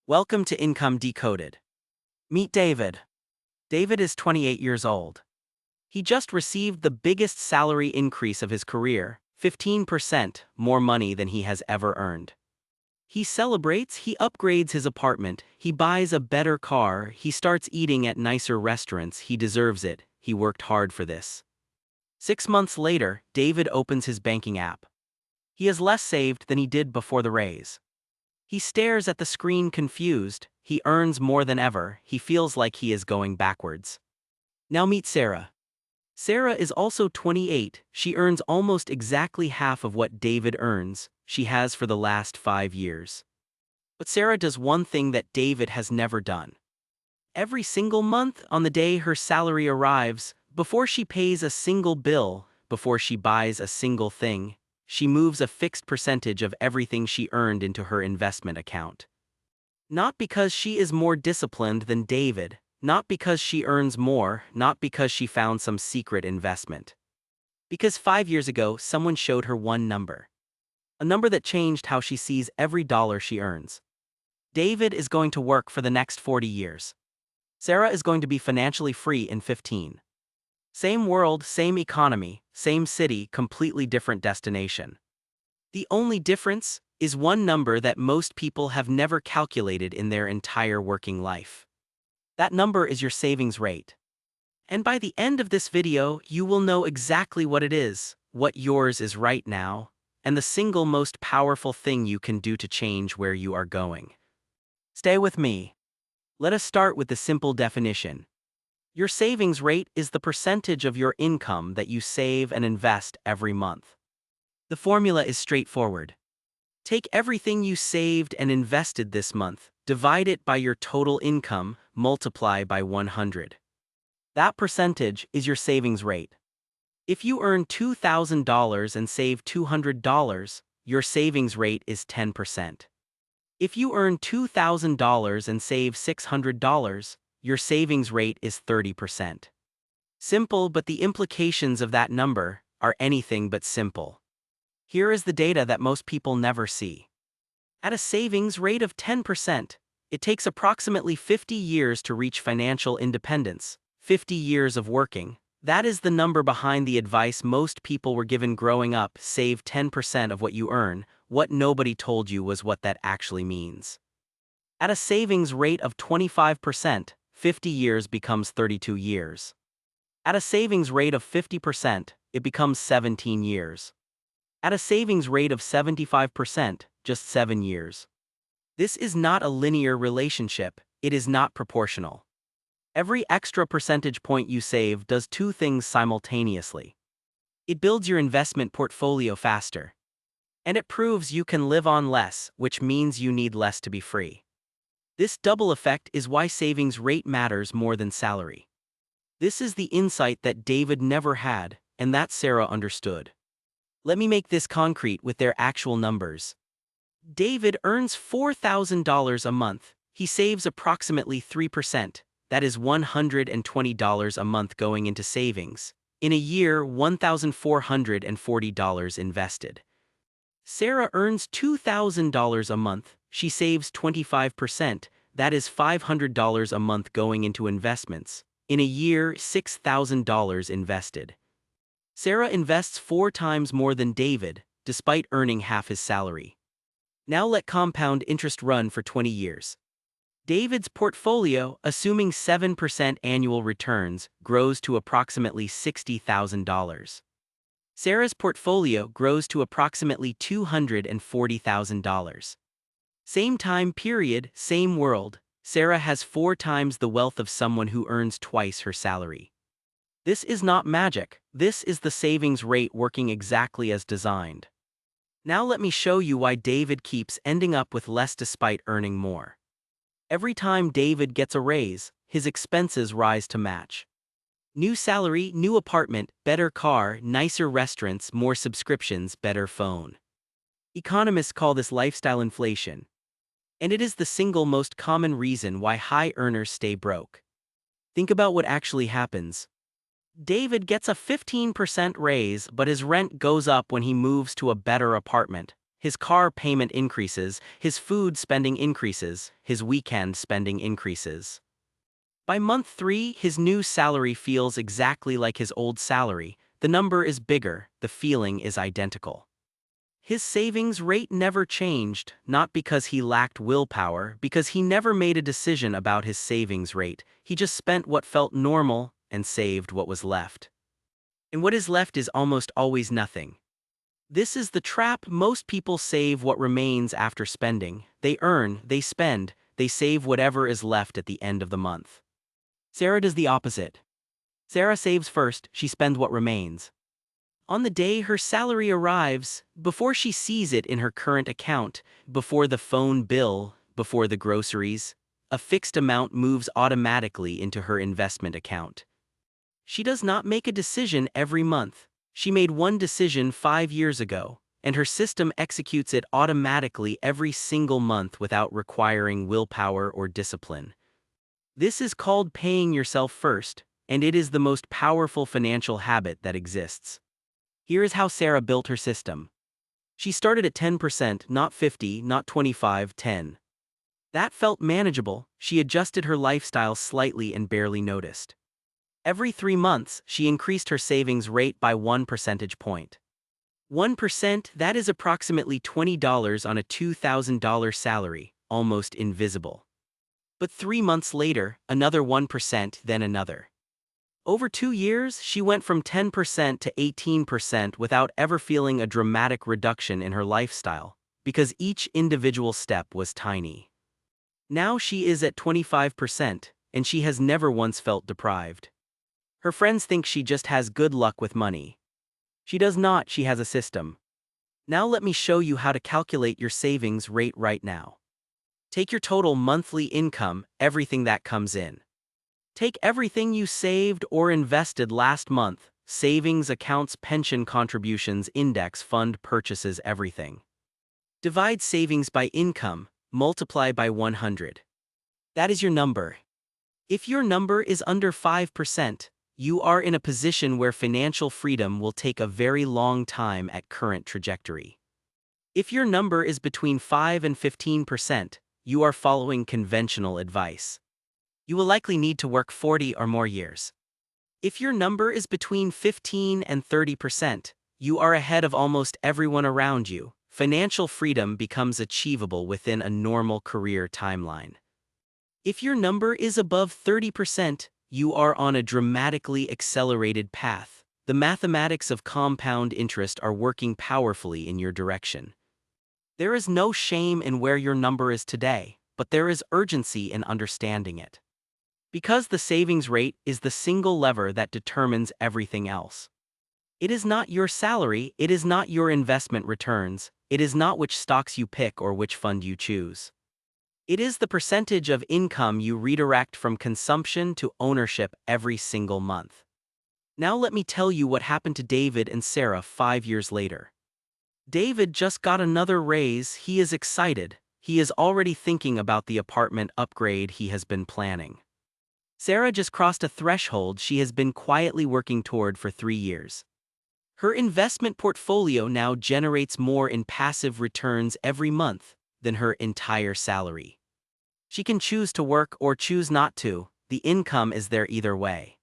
Welcome to Income Decoded. Meet David. David is 28 years old. He just received the biggest salary increase of his career, 15% more money than he has ever earned. He celebrates, he upgrades his apartment, he buys a better car, he starts eating at nicer restaurants. He deserves it, he worked hard for this. 6 months later, David opens his banking app. He has less saved than he did before the raise. He stares at the screen confused. He earns more than ever. He feels like he is going backwards. Now meet Sarah. Sarah is also 28. She earns almost exactly half of what David earns. She has for the last 5 years. But Sarah does one thing that David has never done. Every single month, on the day her salary arrives, before she pays a single bill, before she buys a single thing, she moves a fixed percentage of everything she earned into her investment account. Not because she is more disciplined than David, not because she earns more, not because she found some secret investment. Because 5 years ago, someone showed her one number. A number that changed how she sees every dollar she earns. David is going to work for the next 40 years. Sarah is going to be financially free in 15. Same world, same economy, same city, completely different destination. The only difference is one number that most people have never calculated in their entire working life. That number is your savings rate. And by the end of this video, you will know exactly what it is, what yours is right now, and the single most powerful thing you can do to change where you are going. Stay with me. Let us start with the simple definition. Your savings rate is the percentage of your income that you save and invest every month. The formula is straightforward. Take everything you saved and invested this month, divide it by your total income, multiply by 100. That percentage is your savings rate. If you earn $2,000 and save $200, your savings rate is 10%. If you earn $2,000 and save $600, your savings rate is 30%. Simple, but the implications of that number are anything but simple. Here is the data that most people never see. At a savings rate of 10%, it takes approximately 50 years to reach financial independence. 50 years of working. That is the number behind the advice most people were given growing up: save 10% of what you earn. What nobody told you was what that actually means. At a savings rate of 25%, 50 years becomes 32 years. At a savings rate of 50%, it becomes 17 years. At a savings rate of 75%, just 7 years. This is not a linear relationship, it is not proportional. Every extra percentage point you save does two things simultaneously. It builds your investment portfolio faster. And it proves you can live on less, which means you need less to be free. This double effect is why savings rate matters more than salary. This is the insight that David never had, and that Sarah understood. Let me make this concrete with their actual numbers. David earns $4,000 a month. He saves approximately 3%. That is $120 a month going into savings. In a year, $1,440 invested. Sarah earns $2,000 a month. She saves 25%, that is $500 a month going into investments. In a year, $6,000 invested. Sarah invests 4 times more than David, despite earning half his salary. Now let compound interest run for 20 years. David's portfolio, assuming 7% annual returns, grows to approximately $60,000. Sarah's portfolio grows to approximately $240,000. Same time period, same world, Sarah has 4 times the wealth of someone who earns twice her salary. This is not magic, this is the savings rate working exactly as designed. Now let me show you why David keeps ending up with less despite earning more. Every time David gets a raise, his expenses rise to match. New salary, new apartment, better car, nicer restaurants, more subscriptions, better phone. Economists call this lifestyle inflation. And it is the single most common reason why high earners stay broke. Think about what actually happens. David gets a 15% raise, but his rent goes up when he moves to a better apartment. His car payment increases, his food spending increases, his weekend spending increases. By month 3, his new salary feels exactly like his old salary. The number is bigger, the feeling is identical. His savings rate never changed, not because he lacked willpower, because he never made a decision about his savings rate. He just spent what felt normal and saved what was left. And what is left is almost always nothing. This is the trap. Most people save what remains after spending. They earn, they spend, they save whatever is left at the end of the month. Sarah does the opposite. Sarah saves first, she spends what remains. On the day her salary arrives, before she sees it in her current account, before the phone bill, before the groceries, a fixed amount moves automatically into her investment account. She does not make a decision every month. She made one decision 5 years ago, and her system executes it automatically every single month without requiring willpower or discipline. This is called paying yourself first, and it is the most powerful financial habit that exists. Here is how Sarah built her system. She started at 10%, not 50, not 25, 10. That felt manageable. She adjusted her lifestyle slightly and barely noticed. Every 3 months, she increased her savings rate by 1 percentage point. 1%, that is approximately $20 on a $2,000 salary, almost invisible. But 3 months later, another 1%, then another. Over 2 years, she went from 10% to 18% without ever feeling a dramatic reduction in her lifestyle, because each individual step was tiny. Now she is at 25%, and she has never once felt deprived. Her friends think she just has good luck with money. She does not, she has a system. Now let me show you how to calculate your savings rate right now. Take your total monthly income, everything that comes in. Take everything you saved or invested last month, savings accounts, pension contributions, index fund purchases, everything. Divide savings by income, multiply by 100. That is your number. If your number is under 5%, you are in a position where financial freedom will take a very long time at current trajectory. If your number is between 5 and 15%, you are following conventional advice. You will likely need to work 40 or more years. If your number is between 15 and 30%, you are ahead of almost everyone around you. Financial freedom becomes achievable within a normal career timeline. If your number is above 30%, you are on a dramatically accelerated path. The mathematics of compound interest are working powerfully in your direction. There is no shame in where your number is today, but there is urgency in understanding it. Because the savings rate is the single lever that determines everything else. It is not your salary, it is not your investment returns, it is not which stocks you pick or which fund you choose. It is the percentage of income you redirect from consumption to ownership every single month. Now let me tell you what happened to David and Sarah 5 years later. David just got another raise. He is excited. He is already thinking about the apartment upgrade he has been planning. Sarah just crossed a threshold she has been quietly working toward for 3 years. Her investment portfolio now generates more in passive returns every month than her entire salary. She can choose to work or choose not to, the income is there either way.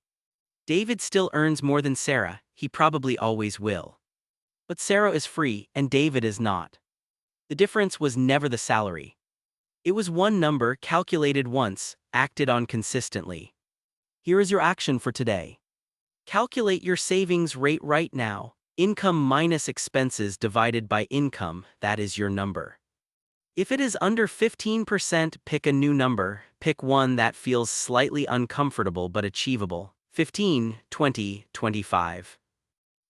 David still earns more than Sarah, he probably always will. But Sarah is free and David is not. The difference was never the salary. It was one number calculated once, acted on consistently. Here is your action for today. Calculate your savings rate right now. Income minus expenses divided by income, that is your number. If it is under 15%, pick a new number. Pick one that feels slightly uncomfortable but achievable. 15, 20, 25.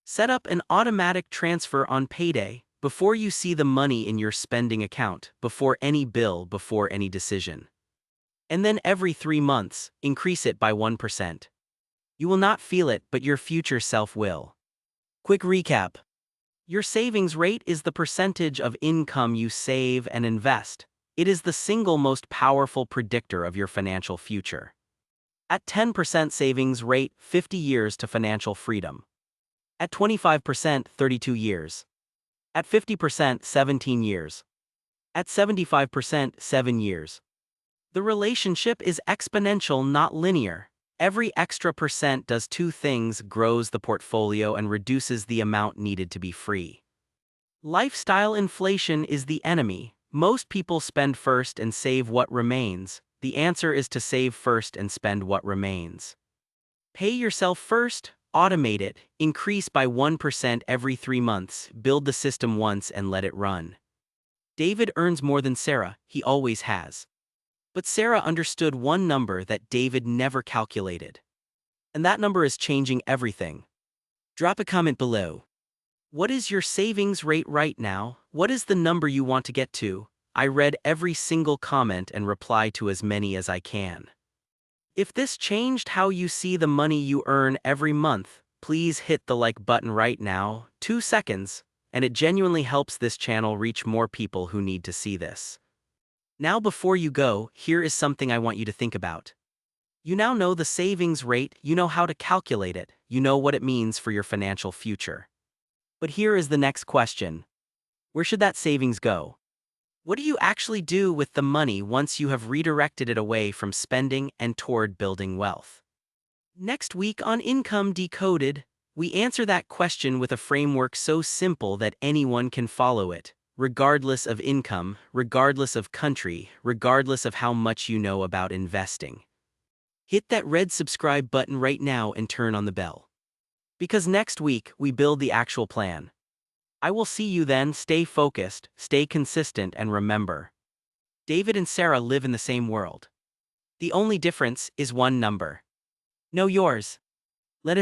Set up an automatic transfer on payday, before you see the money in your spending account, before any bill, before any decision. And then every 3 months, increase it by 1%. You will not feel it, but your future self will. Quick recap. Your savings rate is the percentage of income you save and invest. It is the single most powerful predictor of your financial future. At 10% savings rate, 50 years to financial freedom. At 25%, 32 years. At 50%, 17 years. At 75%, 7 years. The relationship is exponential, not linear. Every extra percent does two things: grows the portfolio and reduces the amount needed to be free. Lifestyle inflation is the enemy. Most people spend first and save what remains. The answer is to save first and spend what remains. Pay yourself first, automate it, increase by 1% every 3 months, build the system once and let it run. David earns more than Sarah, he always has. But Sarah understood one number that David never calculated. And that number is changing everything. Drop a comment below. What is your savings rate right now? What is the number you want to get to? I read every single comment and reply to as many as I can. If this changed how you see the money you earn every month, please hit the like button right now, 2 seconds, and it genuinely helps this channel reach more people who need to see this. Now before you go, here is something I want you to think about. You now know the savings rate, you know how to calculate it, you know what it means for your financial future. But here is the next question. Where should that savings go? What do you actually do with the money once you have redirected it away from spending and toward building wealth? Next week on Income Decoded, we answer that question with a framework so simple that anyone can follow it, regardless of income, regardless of country, regardless of how much you know about investing. Hit that red subscribe button right now and turn on the bell. Because next week, we build the actual plan. I will see you then. Stay focused, stay consistent, and remember, David and Sarah live in the same world. The only difference is one number. Know yours. Let us